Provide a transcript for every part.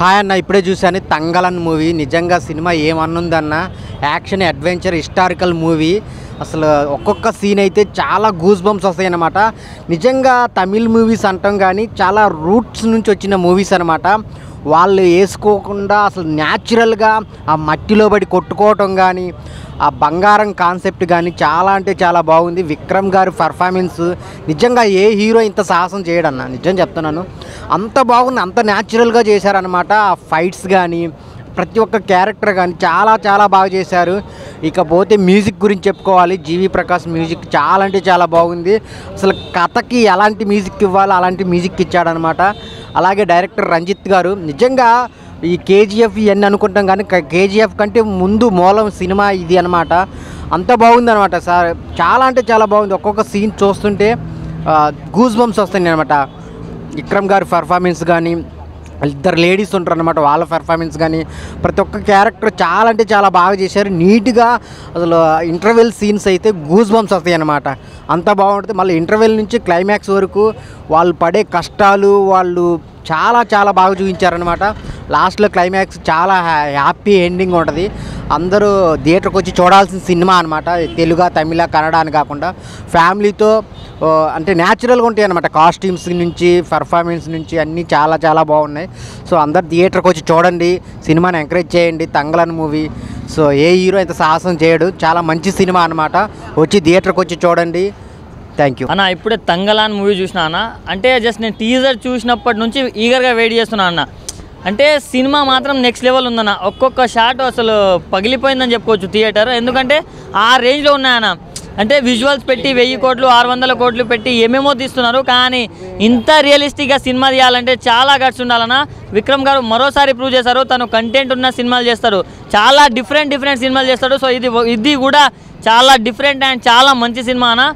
Hi అన్న, ఇప్పుడే చూశాను తంగలన్ మూవీ. నిజంగా సినిమా ఏమన్నుందన్న, యాక్షన్ అడ్వెంచర్ హిస్టారికల్ మూవీ. అసలు ఒక్కొక్క సీన్ అయితే చాలా గూస్ బంప్స్ వస్తాయి అన్నమాట. నిజంగా తమిళ్ మూవీస్ అంటాం కానీ చాలా రూట్స్ నుంచి వచ్చిన మూవీస్ అనమాట. వాళ్ళు వేసుకోకుండా అసలు న్యాచురల్గా ఆ మట్టిలో పడి కొట్టుకోవటం కానీ, ఆ బంగారం కాన్సెప్ట్ కానీ చాలా అంటే చాలా బాగుంది. విక్రమ్ గారి పర్ఫార్మెన్స్ నిజంగా ఏ హీరో ఇంత సాహసం చేయడన్న, నిజం చెప్తున్నాను. అంత బాగుంది, అంత న్యాచురల్గా చేశారనమాట. ఆ ఫైట్స్ కానీ ప్రతి ఒక్క క్యారెక్టర్ కానీ చాలా చాలా బాగా చేశారు. ఇకపోతే మ్యూజిక్ గురించి చెప్పుకోవాలి. జీవి ప్రకాష్ మ్యూజిక్ చాలా అంటే చాలా బాగుంది. అసలు కథకి ఎలాంటి మ్యూజిక్ ఇవ్వాలో అలాంటి మ్యూజిక్ ఇచ్చాడనమాట. అలాగే డైరెక్టర్ రంజిత్ గారు నిజంగా ఈ కేజీఎఫ్ ఇవన్నీ అనుకుంటాం కానీ కేజీఎఫ్ కంటే ముందు మూలం సినిమా ఇది అనమాట. అంత బాగుంది అనమాట సార్, చాలా అంటే చాలా బాగుంది. ఒక్కొక్క సీన్ చూస్తుంటే గూస్ బంప్స్ వస్తాయి అనమాట. విక్రమ్ గారి పర్ఫార్మెన్స్ కానీ, ఇద్దరు లేడీస్ ఉంటారు అనమాట, వాళ్ళ పర్ఫార్మెన్స్ కానీ ప్రతి ఒక్క క్యారెక్టర్ చాలా అంటే చాలా బాగా చేశారు. నీట్గా అసలు ఇంటర్వెల్ సీన్స్ అయితే గూస్ బంప్స్ వస్తాయి అన్నమాట. అంత బాగుంటుంది. మళ్ళీ ఇంటర్వెల్ నుంచి క్లైమాక్స్ వరకు వాళ్ళు పడే కష్టాలు వాళ్ళు చాలా చాలా బాగా చూపించారనమాట. లాస్ట్లో క్లైమాక్స్ చాలా హ్యాపీ ఎండింగ్ ఉంటుంది. అందరూ థియేటర్కి వచ్చి చూడాల్సిన సినిమా అనమాట. తెలుగు, తమిళ, కన్నడ అని కాకుండా ఫ్యామిలీతో అంటే న్యాచురల్గా ఉంటాయి అనమాట. కాస్ట్యూమ్స్ నుంచి పర్ఫార్మెన్స్ నుంచి అన్నీ చాలా చాలా బాగున్నాయి. సో అందరు థియేటర్కి వచ్చి చూడండి, సినిమాని ఎంకరేజ్ చేయండి. తంగలన్ మూవీ సో ఏ హీరో ఇంత సాహసం చేయడు, చాలా మంచి సినిమా అనమాట. వచ్చి థియేటర్కి వచ్చి చూడండి. థ్యాంక్ యూ అన్న. ఇప్పుడే తంగలాన్ మూవీ చూసినా అన్న. అంటే జస్ట్ నేను టీజర్ చూసినప్పటి నుంచి ఈగర్గా వెయిట్ చేస్తున్నా అన్న. అంటే సినిమా మాత్రం నెక్స్ట్ లెవెల్ ఉందన్న. ఒక్కొక్క షాట్ అసలు పగిలిపోయిందని చెప్పుకోవచ్చు థియేటర్. ఎందుకంటే ఆ రేంజ్లో ఉన్నాయన్న. అంటే విజువల్స్ పెట్టి 1000 కోట్లు 600 కోట్లు పెట్టి ఏమేమో తీస్తున్నారు. కానీ ఇంత రియలిస్టిక్గా సినిమా తీయాలంటే చాలా గట్స్ ఉండాలన్న. విక్రమ్ గారు మరోసారి ప్రూవ్ చేశారు, తను కంటెంట్ ఉన్న సినిమాలు చేస్తారు. చాలా డిఫరెంట్ సినిమాలు చేస్తాడు. సో ఇది కూడా చాలా డిఫరెంట్ అండ్ చాలా మంచి సినిమా అన్న.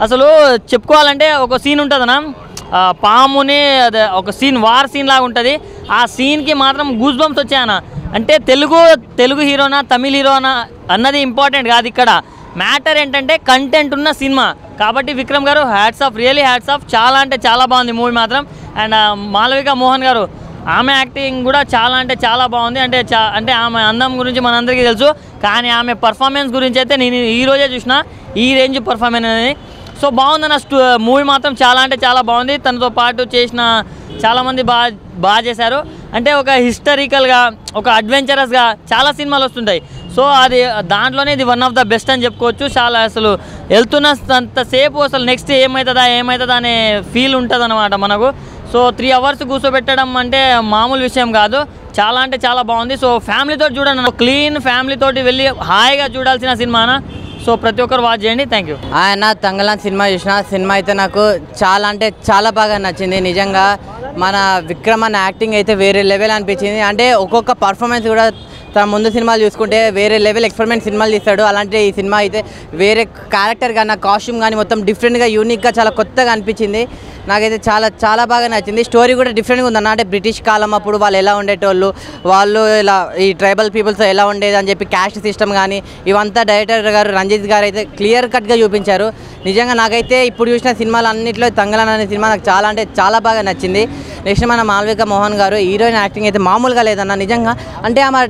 అసలు చెప్పుకోవాలంటే ఒక సీన్ ఉంటుందన్న, పాముని అదే ఒక సీన్ వార్ సీన్ లాగా ఉంటుంది. ఆ సీన్కి మాత్రం గూస్ బంప్స్ వచ్చాయన్న. అంటే తెలుగు హీరోనా తమిళ హీరోనా అన్నది ఇంపార్టెంట్ కాదు. ఇక్కడ మ్యాటర్ ఏంటంటే కంటెంట్ ఉన్న సినిమా. కాబట్టి విక్రమ్ గారు hats off, really hats off. చాలా అంటే చాలా బాగుంది మూవీ మాత్రం. అండ్ మాలవిక మోహన్ గారు, ఆమె యాక్టింగ్ కూడా చాలా అంటే చాలా బాగుంది. అంటే ఆమె అందం గురించి మనందరికీ తెలుసు, కానీ ఆమె పర్ఫార్మెన్స్ గురించి అయితే నేను ఈరోజే చూసిన ఈ రేంజ్ పర్ఫార్మెన్స్ అనేది. సో బాగుందన్న మూవీ మాత్రం చాలా అంటే చాలా బాగుంది. తనతో పాటు చేసిన చాలామంది బాగా చేశారు. అంటే ఒక హిస్టారికల్గా, ఒక అడ్వెంచరస్గా చాలా సినిమాలు వస్తుంటాయి. సో అది దాంట్లోనే ఇది వన్ ఆఫ్ ద బెస్ట్ అని చెప్పుకోవచ్చు. చాలా అసలు వెళ్తున్నంతసేపు అసలు నెక్స్ట్ ఏమవుతుందా అనే ఫీల్ ఉంటుంది అనమాట మనకు. సో 3 అవర్స్ కూర్చోబెట్టడం అంటే మామూలు విషయం కాదు. చాలా అంటే చాలా బాగుంది. సో ఫ్యామిలీతో చూడండి, క్లీన్ ఫ్యామిలీతోటి వెళ్ళి హాయిగా చూడాల్సిన సినిమానా. సో ప్రతి ఒక్కరు వాచ్ చేయండి. Thank you. ఆయన తంగలాన్ సినిమా చూసిన సినిమా అయితే నాకు చాలా అంటే చాలా బాగా నచ్చింది. నిజంగా మన విక్రమ్ అన్న యాక్టింగ్ అయితే వేరే లెవెల్ అనిపించింది. అంటే ఒక్కొక్క పర్ఫార్మెన్స్ కూడా తన ముందు సినిమాలు చూసుకుంటే వేరే లెవెల్ ఎక్స్పెరిమెంట్ సినిమాలు తీస్తాడు. అలాంటి ఈ సినిమా అయితే వేరే క్యారెక్టర్ కానీ కాస్ట్యూమ్ కానీ మొత్తం డిఫరెంట్గా యూనిక్గా చాలా కొత్తగా అనిపించింది. నాకైతే చాలా చాలా బాగా నచ్చింది. స్టోరీ కూడా డిఫరెంట్గా ఉందన్న. అంటే బ్రిటిష్ కాలం అప్పుడు వాళ్ళు ఎలా ఉండేటోళ్ళు, వాళ్ళు ఇలా ఈ ట్రైబల్ పీపుల్స్ ఎలా ఉండేది అని చెప్పి క్యాస్ట్ సిస్టమ్ కానీ ఇవంతా డైరెక్టర్ గారు రంజిత్ గారు అయితే క్లియర్ కట్గా చూపించారు. నిజంగా నాకైతే ఇప్పుడు చూసిన సినిమాలు అన్నింటిలో తంగలాన్ అనే సినిమా నాకు చాలా అంటే చాలా బాగా నచ్చింది. నెక్స్ట్ మన మాలవిక మోహన్ గారు హీరోయిన్ యాక్టింగ్ అయితే మామూలుగా లేదన్న. నిజంగా అంటే ఆమె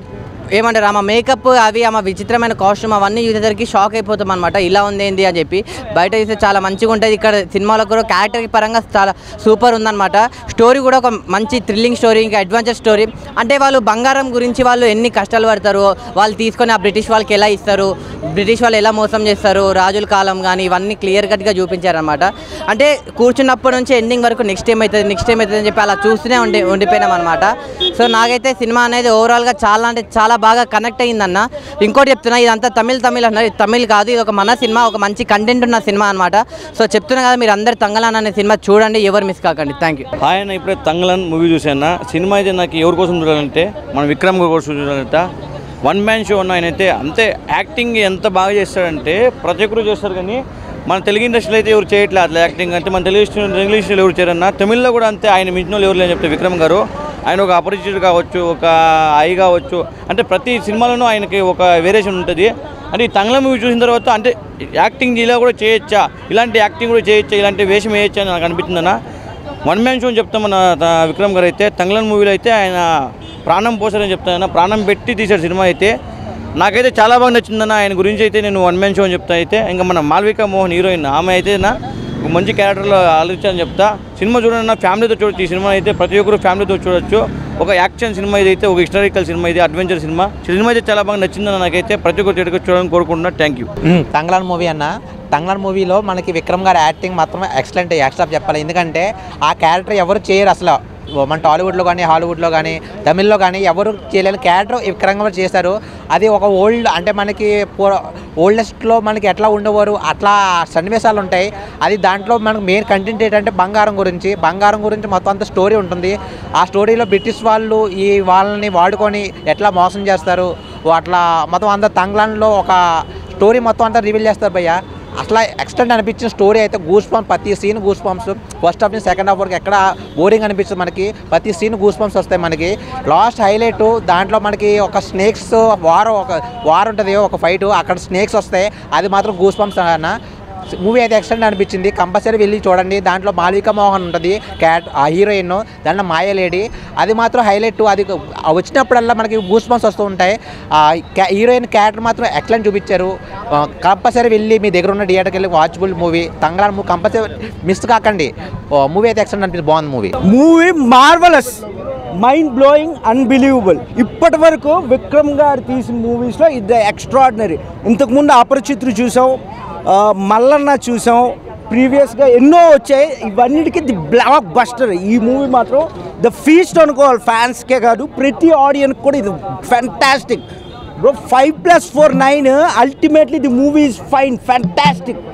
ఏమంటారు, ఆమె మేకప్ అవి ఆమె విచిత్రమైన కాస్ట్యూమ్ అవన్నీ చూసేసరికి షాక్ అయిపోతాం అనమాట. ఇలా ఉంది ఏంది అని చెప్పి. బయట చూస్తే చాలా మంచిగా ఉంటుంది. ఇక్కడ సినిమాలో కూడా క్యారెక్టర్ పరంగా చాలా సూపర్ ఉందన్నమాట. స్టోరీ కూడా ఒక మంచి థ్రిల్లింగ్ స్టోరీ, ఇంకా అడ్వెంచర్ స్టోరీ. అంటే వాళ్ళు బంగారం గురించి వాళ్ళు ఎన్ని కష్టాలు పడతారు, వాళ్ళు తీసుకొని ఆ బ్రిటిష్ వాళ్ళకి ఎలా ఇస్తారు, బ్రిటిష్ వాళ్ళు ఎలా మోసం చేస్తారు, రాజుల కాలం కానీ ఇవన్నీ క్లియర్ కట్గా చూపించారనమాట. అంటే కూర్చున్నప్పటి నుంచి ఎండింగ్ వరకు నెక్స్ట్ ఏమవుతుంది అని చెప్పి అలా చూస్తూనే ఉండిపోయినాం అనమాట. సో నాకైతే సినిమా అనేది ఓవరాల్గా చాలా అంటే చాలా బాగా కనెక్ట్ అయ్యిందన్న. ఇంకోటి చెప్తున్నా, ఇదంతా తమిళ్ అన్నారు, తమిళ్ కాదు, ఇది ఒక మన సినిమా, ఒక మంచి కంటెంట్ ఉన్న సినిమా అనమాట. సో చెప్తున్నా కదా, మీరు అందరు తంగలాన్ అనే సినిమా చూడండి, ఎవరు మిస్ కాకండి. Thank you. ఆయన ఇప్పుడే తంగలాన్ మూవీ చూసాను. సినిమా అయితే నాకు ఎవరి కోసం చూడాలంటే మన విక్రమ్ కోసం చూడాలంట. వన్ మ్యాన్ షో ఉన్న ఆయనైతే అంతే. యాక్టింగ్ ఎంత బాగా చేస్తాడంటే ప్రతి ఒక్కరు చేస్తారు, కానీ మన తెలుగు ఇండస్ట్రీలో అయితే ఎవరు చేయట్లేదు అట్లా యాక్టింగ్. అంటే మన తెలుగు ఇంగ్లీష్లో ఎవరు చేయరన్నా, తమిళ్లో కూడా అంతే. ఆయన మించిన వాళ్ళు ఎవరు లేని చెప్తే విక్రమ్ గారు. ఆయన ఒక అపరిచితుడు కావచ్చు, ఒక ఐ కావచ్చు, అంటే ప్రతి సినిమాలోనూ ఆయనకి ఒక వేరియేషన్ ఉంటుంది. అంటే ఈ తమిళ మూవీ చూసిన తర్వాత అంటే యాక్టింగ్ ఇలా కూడా చేయొచ్చా, ఇలాంటి యాక్టింగ్ కూడా చేయొచ్చా, ఇలాంటి వేషం వేయచ్చా అని నాకు అనిపించిందన్న. వన్ మ్యాన్ షో అని చెప్తాం మన విక్రమ్ గారు అయితే. తమిళ మూవీలో అయితే ఆయన ప్రాణం పోసారని చెప్తానన్నా, ప్రాణం పెట్టి తీశాడు సినిమా అయితే. నాకైతే చాలా బాగా నచ్చిందన్న. ఆయన గురించి అయితే నేను వన్ మ్యాన్ షో అని చెప్తా. అయితే ఇంకా మన మాల్వికా మోహన్ హీరోయిన్, ఆమె అయితే ఒక మంచి క్యారెక్టర్లో ఆలోచించాలని చెప్తా. సినిమా చూడండి, ఫ్యామిలీతో చూడొచ్చు. ఈ సినిమా అయితే ప్రతి ఒక్కరు ఫ్యామిలీతో చూడొచ్చు. ఒక యాక్షన్ సినిమా ఇదైతే, ఒక హిస్టారికల్ సినిమా, ఇది అడ్వెంచర్ సినిమా. సినిమా అయితే చాలా బాగా నచ్చిందన్న. నాకైతే ప్రతి ఒక్కరు థియేటర్కి చూడాలని కోరుకుంటున్నా. Thank you. తంగలాన్ మూవీ అన్న, తంగలాన్ మూవీలో మనకి విక్రమ్ గారి యాక్టింగ్ మాత్రం ఎక్సలెంట్, యాక్స్ట్రాప్ చెప్పాలి. ఎందుకంటే ఆ క్యారెక్టర్ ఎవరు చేయరు అసలు. మన టాలీవుడ్లో కానీ, హాలీవుడ్లో కానీ, తమిళ్లో కానీ ఎవరు చేయలేని క్యారెక్టర్ విక్రమ్ గారు చేశారు. అది ఒక ఓల్డ్, అంటే మనకి ఓల్డెస్ట్లో మనకి ఎట్లా ఉండేవారు అట్లా సన్నివేశాలు ఉంటాయి. అది దాంట్లో మనకు మెయిన్ కంటెంట్ ఏంటంటే బంగారం గురించి మొత్తం అంత స్టోరీ ఉంటుంది. ఆ స్టోరీలో బ్రిటిష్ వాళ్ళు వాళ్ళని వాడుకొని ఎట్లా మోసం చేస్తారు, అట్లా మొత్తం అంతా తంగ్లాన్లో ఒక స్టోరీ మొత్తం అంతా రివీల్ చేస్తారు భయ్య. అట్లా ఎక్స్టెండ్ అనిపించిన స్టోరీ అయితే గూస్ బంప్స్, ప్రతి scene goose bumps. First half నుంచి సెకండ్ హాఫ్ వరకు ఎక్కడ బోరింగ్ అనిపిస్తుంది మనకి. ప్రతి సీన్ గూస్ బంప్స్ వస్తాయి మనకి. లాస్ట్ హైలైట్ దాంట్లో మనకి ఒక స్నేక్స్ వార్ ఉంటుంది, ఒక ఫైట్, అక్కడ స్నేక్స్ వస్తాయి. అది మాత్రం గూస్ బంప్స్ అన్న. మూవీ అయితే ఎక్స్టెండ్ అనిపించింది, కంపల్సరీ వెళ్ళి చూడండి. దాంట్లో మాల్వికా మోహన్ ఉంటుంది ఆ హీరోయిన్, దాంట్లో మాయాలేడి, అది మాత్రం హైలైట్. అది వచ్చినప్పుడల్లా మనకి గూస్ బంప్స్ వస్తూ ఉంటాయి. హీరోయిన్ క్యారెక్టర్ మాత్రం ఎక్సలెంట్ చూపించారు. కంపల్సరీ వెళ్ళి మీ దగ్గర ఉన్న థియేటర్కి వెళ్ళి watchable movie Thangalaan movie, compulsory miss కాకండి. మూవీ అయితే ఎక్సలెంట్ అనిపిస్తుంది, బాగుంది movie. Movie marvellous, mind blowing, unbelievable. ఇప్పటి వరకు విక్రమ్ గారు తీసిన మూవీస్లో ఇది ఎక్స్ట్రాడినరీ. ఇంతకుముందు అపరిచితులు చూసాం, మల్లన్న చూసాం, ప్రీవియస్గా ఎన్నో వచ్చాయి. ఇవన్నిటికీ ది బ్లాక్ బస్టర్. ఈ మూవీ మాత్రం ద ఫీస్ట్ అనుకోవాలి, ఫ్యాన్స్కే కాదు ప్రతి ఆడియన్కి కూడా. ఇది fantastic bro. 5+4 9. Ultimately the movie is fine, fantastic.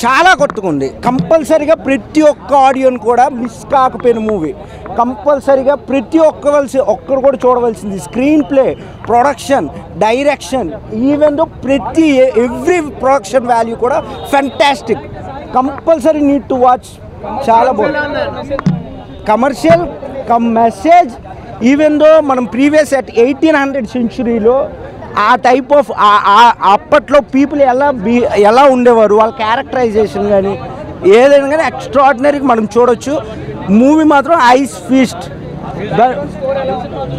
చాలా కొట్టుకుంది. కంపల్సరీగా ప్రతి ఒక్క ఆడియన్ కూడా మిస్ కాకపోయిన మూవీ. కంపల్సరీగా ప్రతి ఒక్కరు కూడా చూడవలసింది. Screenplay, production, direction, even though every production value కూడా fantastic. Compulsory need to watch. చాలా బాగుంది. Commercial cum message. Even though మనం ప్రీవియస్ అట్ 1800 సెంచురీలో ఆ టైప్ ఆఫ్ అప్పట్లో పీపుల్ ఎలా ఉండేవారు, వాళ్ళ క్యారెక్టరైజేషన్ కానీ ఏదైనా కానీ ఎక్స్ట్రాడినరీగా మనం చూడొచ్చు. మూవీ మాత్రం ice feast.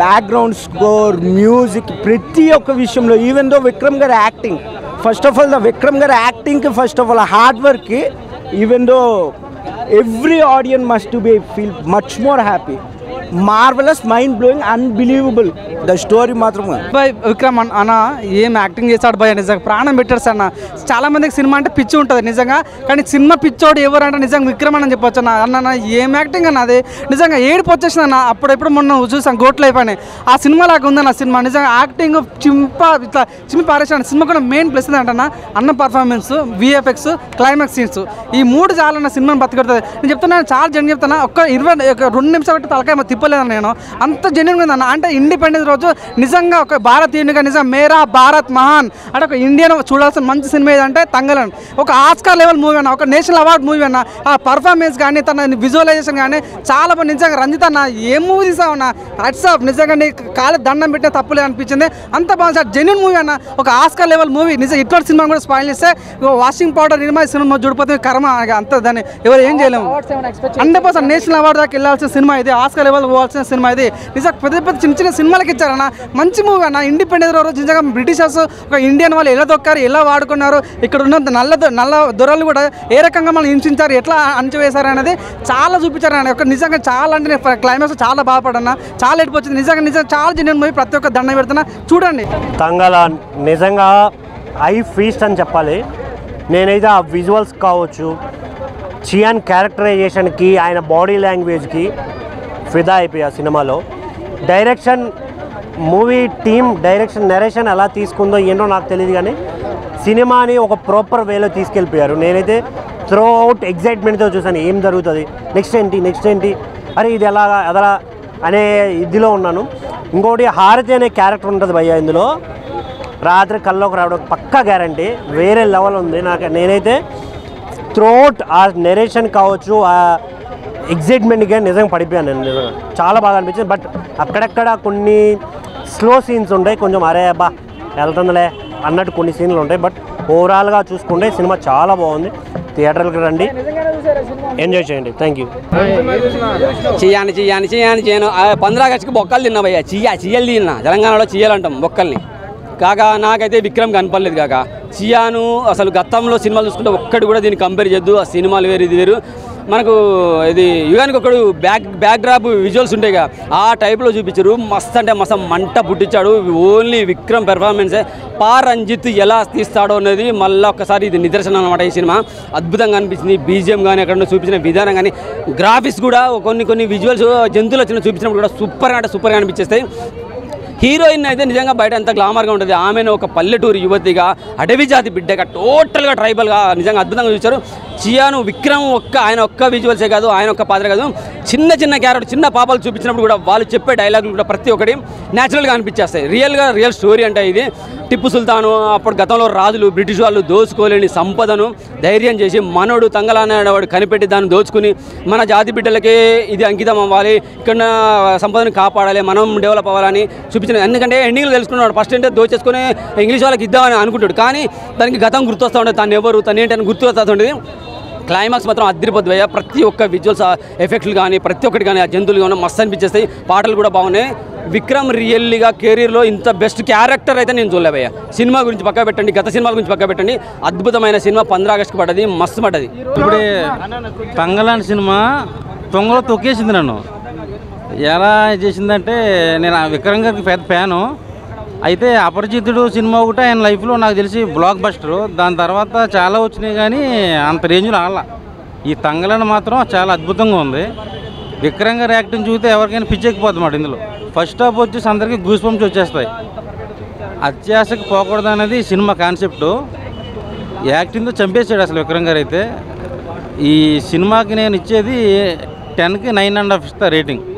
Background score, music, ప్రతి ఒక్క విషయంలో. ఈవెన్ దో విక్రమ్ గారి acting, first of all Vikram గారి యాక్టింగ్కి, ఫస్ట్ ఆఫ్ ఆల్ హార్డ్ వర్క్కి, even though every audience must be feel much more happy. Marvellous, mind blowing, unbelievable. The story మాత్రం విక్రమ్ అన్న ఏం acting చేస్తాడు భయ, నిజంగా ప్రాణం పెట్టాడు సార్. చాలా మందికి సినిమా అంటే పిచ్చి ఉంటుంది నిజంగా, కానీ సినిమా పిచ్చోడు ఎవరంటే నిజంగా విక్రమ్ అని చెప్పొచ్చు అన్న. ఏం యాక్టింగ్ అన్న, అది నిజంగా ఏడుపు వచ్చేసింది అన్న. అప్పుడెప్పుడు మొన్న చూసాం గోట్లు అయిపోయినాయి. ఆ సినిమా లాగా ఉందన్న సినిమా. నిజంగా యాక్టింగ్ ఇట్లా చింపి పారేసాడు. సినిమా కూడా మెయిన్ ప్లస్ ఏంటంటే అన్న పర్ఫార్మెన్స్, విఎఫ్ఎక్స్, క్లైమాక్స్ సీన్స్, ఈ 3 చాలన్న సినిమాని బతికొడుతుంది. నేను చెప్తున్నాను, చాలా జెన్యున్ చెప్తాను. 2 నిమిషాలు పెట్టి తలకాయ తిప్పలేదన్న నేను. అంత జెన్యున్గా ఉందన్న. అంటే ఇండిపెండెన్స్ రోజు నిజంగా ఒక భారతీయునిగా నిజంగా మేరా భారత్ మహాన్ అంటే ఒక ఇండియన్ చూడాల్సిన మంచి సినిమా ఏదంటే తంగలాన్. ఒక ఆస్కార్ లెవెల్ మూవీ అన్న, ఒక నేషనల్ అవార్డ్ మూవీ అన్న. ఆ పర్ఫార్మెన్స్ కానీ, తన విజువలైజేషన్ కానీ చాలా బాగా. నిజంగా రంజిత్ అన్న ఏం మూవీ తీసావన్నా, వాట్సాప్ నిజంగా నీ కాలు దండం పెట్టిన తప్పులే అనిపించింది. అంత బాగుంది సార్, జెన్యున్ మూవీ అన్న. ఒక ఆస్కార్ లెవెల్ మూవీ. నిజంగా ఇట్లాంటి సినిమా కూడా స్పాయిల్ చేస్తే వాషింగ్ పౌడర్ నిర్మా సినిమా చూడిపోతే కర్మ అంత. దాన్ని ఎవరు ఏం చేయలేము. 100% నేషనల్ అవార్డు దాకా వెళ్ళాల్సిన సినిమా ఇది, ఆస్కార్ లెవెల్ పోవాల్సిన సినిమా ఇది. నిజంగా పెద్ద చిన్న సినిమాలకి ఇచ్చారన్న. మంచి మూవీ అన్న. ఇండిపెండెన్స్ రోజు నిజంగా బ్రిటిషర్స్ ఒక ఇండియన్ వాళ్ళు ఎలా దొక్కారు, ఎలా వాడుకున్నారు, ఇక్కడ ఉన్న నల్ల దొరలు కూడా ఏ రకంగా మనం హింసించారు, ఎట్లా అణచివేశారు అనేది చాలా చూపించారు అన్న. ఒక నిజంగా చాలా అంటే నేను క్లైమాక్స్ చాలా బాధపడన్నా, చాలా ఏడిపోయింది. నిజంగా చాలా జెన్యున్ మూవీ. ప్రతి ఒక్క దండం పెడుతున్నా, చూడండి. తంగలాన్ నిజంగా ఐ ఫీస్ట్ అని చెప్పాలి. నేనైతే ఆ విజువల్స్ కావచ్చు, చియాన్ క్యారెక్టరైజేషన్కి, ఆయన బాడీ లాంగ్వేజ్కి ఫిదా అయిపోయా సినిమాలో. Direction, movie team direction, narration ఎలా తీసుకుందో ఏంటో నాకు తెలియదు, కానీ సినిమాని ఒక ప్రాపర్ వేలో తీసుకెళ్ళిపోయారు. నేనైతే త్రూ అవుట్ ఎగ్జైట్మెంట్తో చూసాను, ఏం జరుగుతుంది, నెక్స్ట్ ఏంటి, అరే ఇది ఎలా అనే ఇదిలో ఉన్నాను. ఇంకోటి హారతి అనే క్యారెక్టర్ ఉంటుంది భయ్య ఇందులో. రాత్రి కల్లోకి రావడం పక్కా గ్యారంటీ, వేరే లెవెల్ ఉంది. నేనైతే త్రూ అవుట్ ఆ నెరేషన్ కావచ్చు, ఆ ఎగ్జైట్మెంట్గా నిజంగా పడిపోయాను నేను. నిజంగా చాలా బాగా అనిపించింది. బట్ అక్కడక్కడ కొన్ని స్లో సీన్స్ ఉంటాయి, కొంచెం అరే అబ్బా వెళ్తుందిలే అన్నట్టు కొన్ని సీన్లు ఉంటాయి. బట్ ఓవరాల్గా చూసుకుంటే సినిమా చాలా బాగుంది. థియేటర్కి రండి, ఎంజాయ్ చేయండి. Thank you. చేయను 15 ఆగస్టుకి బొక్కలు తిన్నా భయ్యా. చీయలు తిన్నా. తెలంగాణలో చీయలంటాం బొక్కల్ని. కాక నాకైతే విక్రమ్ కనపడలేదు కాక. చియాను అసలు గతంలో సినిమాలు చూసుకుంటే ఒక్కటి కూడా దీన్ని కంపేర్ చేయొద్దు. ఆ సినిమాలు వేరు, ఇది వేరు. మనకు ఇది యుగానికి ఒకడు బ్యాక్ డ్రాప్ విజువల్స్ ఉంటాయి కదా, ఆ టైప్లో చూపించారు. మస్త్ అంటే మస్తు మంట పుట్టించాడు. ఓన్లీ విక్రమ్ పెర్ఫార్మెన్సే. రంజిత్ ఎలా తీస్తాడో అనేది మళ్ళీ ఒక్కసారి ఇది నిదర్శనం అనమాట. ఈ సినిమా అద్భుతంగా అనిపించింది. బీజిఎం కానీ అక్కడ చూపించిన విధానం కానీ, గ్రాఫిక్స్ కూడా కొన్ని విజువల్స్ జంతువులు వచ్చిన చూపించినప్పుడు కూడా సూపర్గా అనిపించేస్తాయి. హీరోయిన్ అయితే నిజంగా బయట ఎంత గ్లామర్గా ఉంటుంది. ఆమెను ఒక పల్లెటూరు యువతిగా, అడవి జాతి బిడ్డగా, టోటల్గా ట్రైబల్గా నిజంగా అద్భుతంగా చూశారు. చియాను విక్రమ్ ఆయన ఒక్క విజువల్సే కాదు, ఆయన ఒక్క పాత్ర కాదు, చిన్న క్యారెక్టర్, చిన్న పాపలు చూపించినప్పుడు కూడా వాళ్ళు చెప్పే డైలాగులు కూడా ప్రతి ఒక్కటి న్యాచురల్గా అనిపించేస్తాయి. రియల్ స్టోరీ అంటే ఇది. టిప్పు సుల్తాను అప్పుడు గతంలో రాజులు, బ్రిటిష్ వాళ్ళు దోచుకోలేని సంపదను ధైర్యం చేసి మనోడు తంగలానేవాడు కనిపెట్టి దాన్ని దోచుకుని మన జాతి బిడ్డలకే ఇది అంకితం అవ్వాలి, ఇక్కడ సంపదను కాపాడాలి, మనం డెవలప్ అవ్వాలని చూపించిన. ఎందుకంటే ఎండింగ్లో తెలుసుకున్నాడు. ఫస్ట్ అంటే దోచేసుకుని ఇంగ్లీష్ వాళ్ళకి ఇద్దామని అనుకుంటాడు, కానీ దానికి గతం గుర్తొస్తూ ఉంటుంది, తను ఎవరు, తను ఏంటని గుర్తొస్తూ ఉంటుంది. క్లైమాక్స్ మాత్రం అదిరిపోద్దు. ప్రతి ఒక్క విజువల్స్ ఎఫెక్ట్లు కానీ ప్రతి ఒక్కటి కానీ ఆ జంతువులు కానీ మస్తు అనిపించేస్తాయి. పాటలు కూడా బాగున్నాయి. విక్రమ్ రియల్లీగా కెరీర్లో ఇంత బెస్ట్ క్యారెక్టర్ అయితే నేను చూడలేవయ్యా. సినిమా గురించి పక్క పెట్టండి, గత సినిమాల గురించి పక్క పెట్టండి, అద్భుతమైన సినిమా. 15 ఆగస్టుకి పడ్డది, మస్తు పడ్డది. ఇప్పుడు తంగలాంటి సినిమా తొంగలో తొక్కేసింది నన్ను. ఎలా చేసిందంటే, నేను విక్రమ్ గారికి పెద్ద ఫ్యాను. అయితే అపరిచితుడు సినిమా ఒకటి ఆయన లైఫ్లో నాకు తెలిసి బ్లాక్ బస్టర్. దాని తర్వాత చాలా వచ్చినాయి కానీ అంత రేంజ్లో ఆడాల. ఈ తంగలను మాత్రం చాలా అద్భుతంగా ఉంది. విక్రమ్ గారి యాక్టింగ్ చూస్తే ఎవరికైనా పిచ్చెక్కిపోతుంది మాట. ఇందులో ఫస్ట్ హాఫ్ వచ్చేసి అందరికీ గూస్ బంప్స్ వచ్చేస్తాయి. అత్యాశకు పోకూడదు అనేది సినిమా కాన్సెప్టు. యాక్టింగ్తో చంపేసాడు అసలు విక్రమ్ గారు అయితే. ఈ సినిమాకి నేను ఇచ్చేది 10కి 9.5 ఇస్తా రేటింగ్.